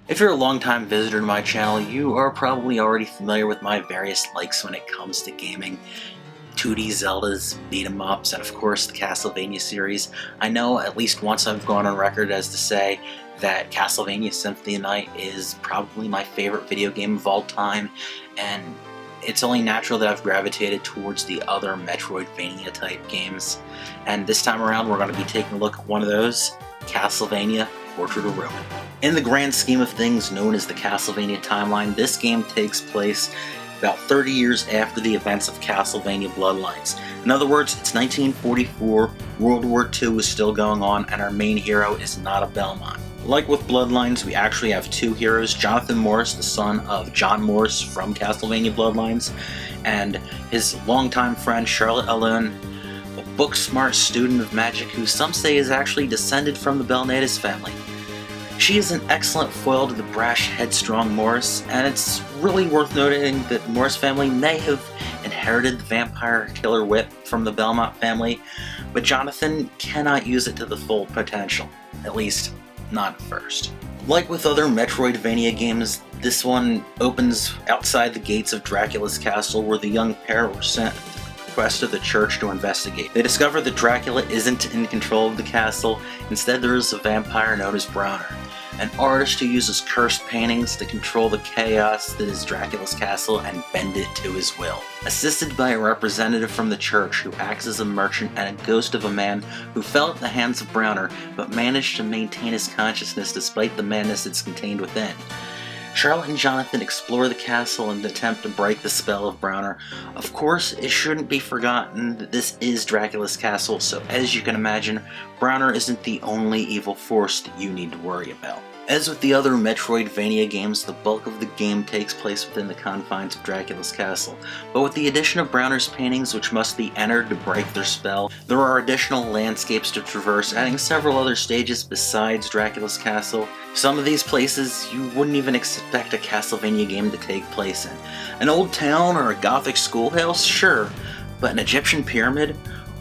If you're a longtime visitor to my channel, you are probably already familiar with my various likes when it comes to gaming. 2D Zeldas, beat 'em ups, and of course the Castlevania series. I know at least once I've gone on record as to say that Castlevania Symphony Night is probably my favorite video game of all time, and it's only natural that I've gravitated towards the other Metroidvania type games. And this time around we're going to be taking a look at one of those, Castlevania Portrait of Ruin. In the grand scheme of things known as the Castlevania timeline, this game takes place about 30 years after the events of Castlevania Bloodlines. In other words, it's 1944, World War II is still going on, and our main hero is not a Belmont. Like with Bloodlines, we actually have two heroes, Jonathan Morris, the son of John Morris from Castlevania Bloodlines, and his longtime friend Charlotte Alone, a book-smart student of magic who some say is actually descended from the Belnatus family. She is an excellent foil to the brash, headstrong Morris, and it's really worth noting that the Morris family may have inherited the vampire killer whip from the Belmont family, but Jonathan cannot use it to the full potential, at least not at first. Like with other Metroidvania games, this one opens outside the gates of Dracula's castle, where the young pair were sent quest of the church to investigate. They discover that Dracula isn't in control of the castle. Instead, there is a vampire known as Browner, an artist who uses cursed paintings to control the chaos that is Dracula's castle and bend it to his will. Assisted by a representative from the church who acts as a merchant and a ghost of a man who fell at the hands of Browner but managed to maintain his consciousness despite the madness it's contained within, Charlotte and Jonathan explore the castle in an attempt to break the spell of Browner. Of course, it shouldn't be forgotten that this is Dracula's castle, so as you can imagine, Browner isn't the only evil force that you need to worry about. As with the other Metroidvania games, the bulk of the game takes place within the confines of Dracula's castle, but with the addition of Browner's paintings, which must be entered to break their spell, there are additional landscapes to traverse, adding several other stages besides Dracula's castle. Some of these places you wouldn't even expect a Castlevania game to take place in. An old town or a gothic schoolhouse? Sure, but an Egyptian pyramid?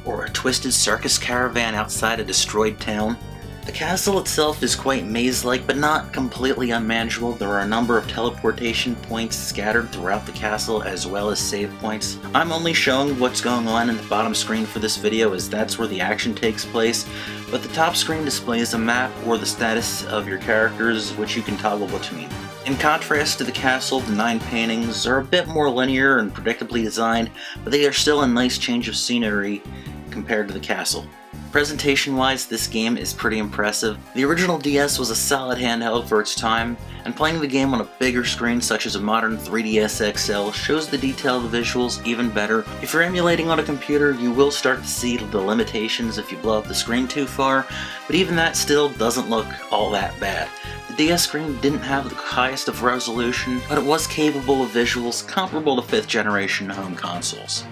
Or a twisted circus caravan outside a destroyed town? The castle itself is quite maze-like, but not completely unmanageable. There are a number of teleportation points scattered throughout the castle, as well as save points. I'm only showing what's going on in the bottom screen for this video, as that's where the action takes place, but the top screen displays a map or the status of your characters, which you can toggle between. In contrast to the castle, the 9 paintings are a bit more linear and predictably designed, but they are still a nice change of scenery compared to the castle. Presentation-wise, this game is pretty impressive. The original DS was a solid handheld for its time, and playing the game on a bigger screen such as a modern 3DS XL shows the detail of the visuals even better. If you're emulating on a computer, you will start to see the limitations if you blow up the screen too far, but even that still doesn't look all that bad. The DS screen didn't have the highest of resolution, but it was capable of visuals comparable to 5th generation home consoles.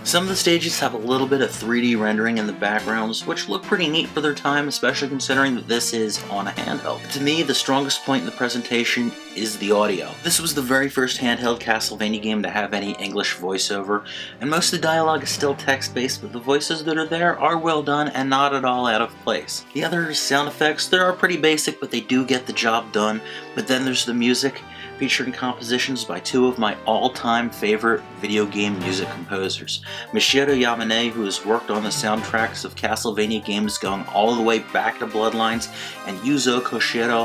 Some of the stages have a little bit of 3D rendering in the backgrounds, which look pretty neat for their time, especially considering that this is on a handheld. To me, the strongest point in the presentation is the audio. This was the very first handheld Castlevania game to have any English voiceover, and most of the dialogue is still text-based, but the voices that are there are well done and not at all out of place. The other sound effects, they are pretty basic, but they do get the job done. But then there's the music, featuring compositions by two of my all-time favorite video game music composers, Michiru Yamane, who has worked on the soundtracks of Castlevania games going all the way back to Bloodlines, and Yuzo Koshiro,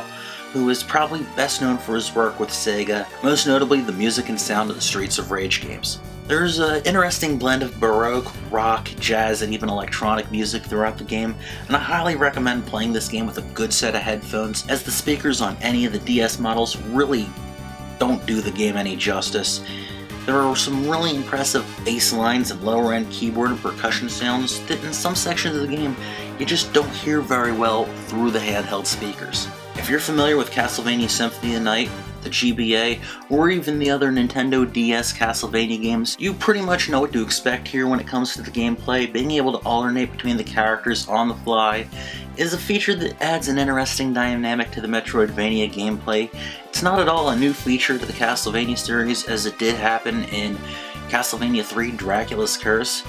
who is probably best known for his work with Sega, most notably the music and sound of the Streets of Rage games. There's an interesting blend of Baroque, rock, jazz, and even electronic music throughout the game, and I highly recommend playing this game with a good set of headphones, as the speakers on any of the DS models really don't do the game any justice. There are some really impressive bass lines and lower end keyboard and percussion sounds that in some sections of the game you just don't hear very well through the handheld speakers. If you're familiar with Castlevania Symphony Night, the GBA, or even the other Nintendo DS Castlevania games, you pretty much know what to expect here when it comes to the gameplay. Being able to alternate between the characters on the fly is a feature that adds an interesting dynamic to the Metroidvania gameplay. It's not at all a new feature to the Castlevania series, as it did happen in Castlevania 3 Dracula's Curse.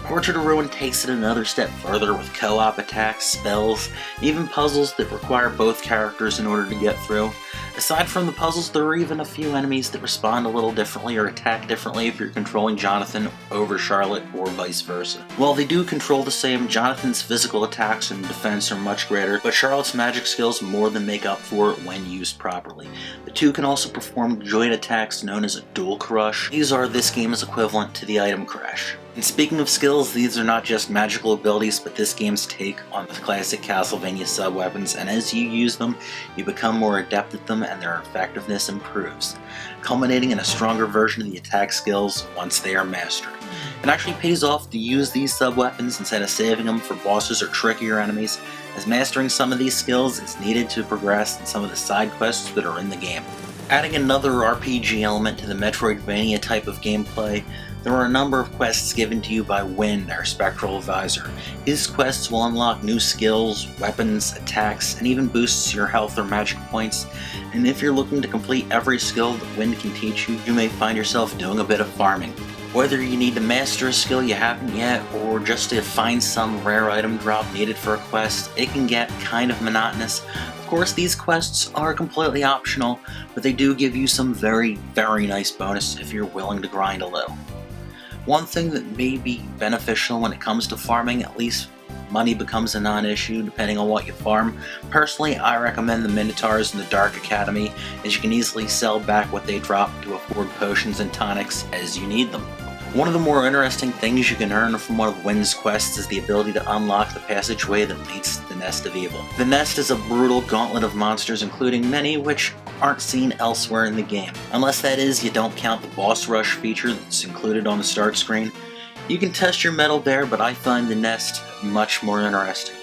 Portrait of Ruin takes it another step further with co-op attacks, spells, and even puzzles that require both characters in order to get through. Aside from the puzzles, there are even a few enemies that respond a little differently or attack differently if you're controlling Jonathan over Charlotte or vice versa. While they do control the same, Jonathan's physical attacks and defense are much greater, but Charlotte's magic skills more than make up for it when used properly. The two can also perform joint attacks known as a dual crush. These are this game's equivalent to the item crash. And speaking of skills, these are not just magical abilities, but this game's take on the classic Castlevania sub-weapons, and as you use them, you become more adept at them and their effectiveness improves, culminating in a stronger version of the attack skills once they are mastered. It actually pays off to use these sub-weapons instead of saving them for bosses or trickier enemies, as mastering some of these skills is needed to progress in some of the side quests that are in the game. Adding another RPG element to the Metroidvania type of gameplay, there are a number of quests given to you by Wynn, our spectral advisor. His quests will unlock new skills, weapons, attacks, and even boosts your health or magic points, and if you're looking to complete every skill that Wynn can teach you, you may find yourself doing a bit of farming. Whether you need to master a skill you haven't yet, or just to find some rare item drop needed for a quest, it can get kind of monotonous. Of course, these quests are completely optional, but they do give you some very, very nice bonus if you're willing to grind a little. One thing that may be beneficial when it comes to farming, at least money becomes a non-issue depending on what you farm. Personally, I recommend the Minotaurs in the Dark Academy, as you can easily sell back what they drop to afford potions and tonics as you need them. One of the more interesting things you can earn from one of Wynn's quests is the ability to unlock the passageway that leads to the Nest of Evil. The Nest is a brutal gauntlet of monsters, including many which aren't seen elsewhere in the game. Unless that is, you don't count the boss rush feature that's included on the start screen. You can test your mettle there, but I find the Nest much more interesting.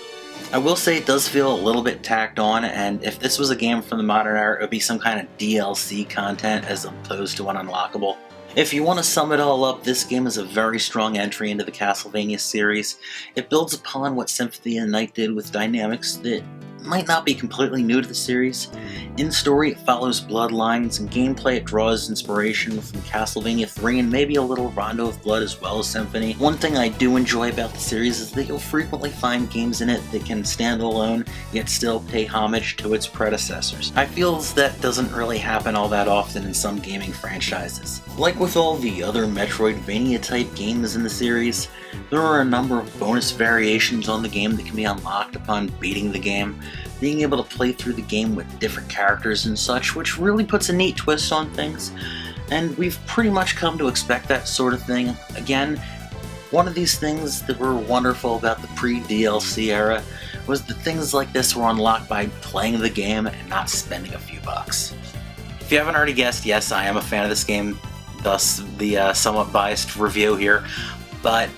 I will say it does feel a little bit tacked on, and if this was a game from the modern era, it would be some kind of DLC content as opposed to an unlockable. If you want to sum it all up, this game is a very strong entry into the Castlevania series. It builds upon what Symphony and Night did with dynamics that might not be completely new to the series. In story, it follows bloodlines, and gameplay, it draws inspiration from Castlevania 3 and maybe a little Rondo of Blood as well as Symphony. One thing I do enjoy about the series is that you'll frequently find games in it that can stand alone, yet still pay homage to its predecessors. I feel that doesn't really happen all that often in some gaming franchises. Like with all the other Metroidvania type games in the series, there are a number of bonus variations on the game that can be unlocked upon beating the game. Being able to play through the game with different characters and such, which really puts a neat twist on things, and we've pretty much come to expect that sort of thing. Again, one of these things that were wonderful about the pre-DLC era was that things like this were unlocked by playing the game and not spending a few bucks. If you haven't already guessed, yes, I am a fan of this game, thus the somewhat biased review here, but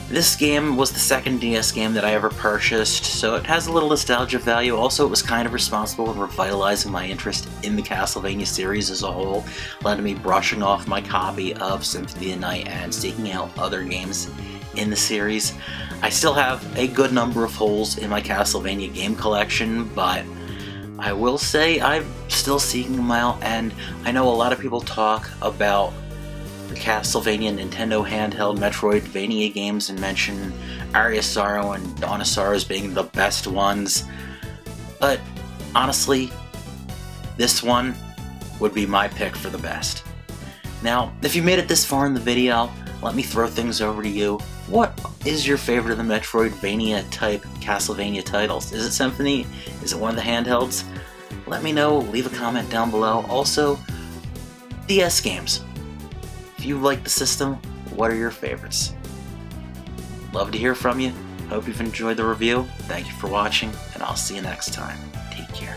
this game was the second DS game that I ever purchased, so it has a little nostalgia value. Also, it was kind of responsible in revitalizing my interest in the Castlevania series as a whole, letting me brushing off my copy of Symphony of Night and seeking out other games in the series. I still have a good number of holes in my Castlevania game collection, but I will say I'm still seeking them out, and I know a lot of people talk about the Castlevania Nintendo handheld Metroidvania games and mention Aria Sorrow and Dawn of Sorrow as being the best ones, but honestly, this one would be my pick for the best. Now, if you made it this far in the video, let me throw things over to you. What is your favorite of the Metroidvania type Castlevania titles? Is it Symphony? Is it one of the handhelds? Let me know, leave a comment down below. Also, DS games. If you like the system, what are your favorites? Love to hear from you. Hope you've enjoyed the review. Thank you for watching, and I'll see you next time. Take care.